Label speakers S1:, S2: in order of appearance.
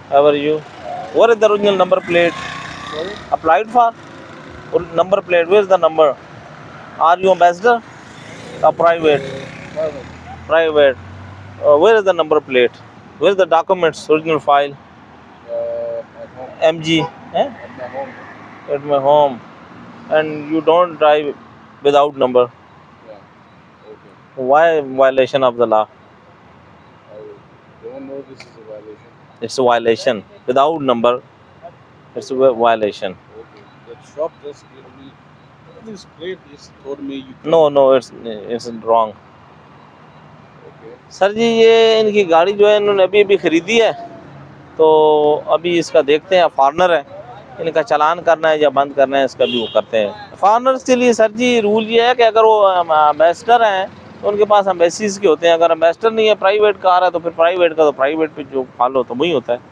S1: How are you? What is the original number plate?
S2: Sorry?
S1: Applied for? Number plate, where is the number? Are you ambassador or private?
S2: Private.
S1: Private. Where is the number plate? Where is the documents, original file?
S2: At home.
S1: MG, eh?
S2: At my home.
S1: At my home. And you don't drive without number.
S2: Yeah. Okay.
S1: Why violation of the law?
S2: I don't know this is a violation.
S1: It's a violation. Without number, it's a violation.
S2: Okay. The shop just gave me this plate. Just told me you can.
S1: No, it's wrong.
S2: Okay.
S1: Sir ji ये इनकी गाड़ी जो है इन्होंने अभी अभी ख़रीदी है, तो अभी इसका देखते हैं, फॉरनर है, इनका चालान करना है या बंद करना है, इसका भी वो करते हैं। फॉरनर्स के लिए सर जी रूल ये है कि अगर वो एम्बेसडर हैं तो उनके पास एम्बेसीज के होते हैं, अगर एम्बेसडर नहीं है, प्राइवेट कार है, तो फिर प्राइवेट का तो प्राइवेट पे जो फॉलो तो वही होता है।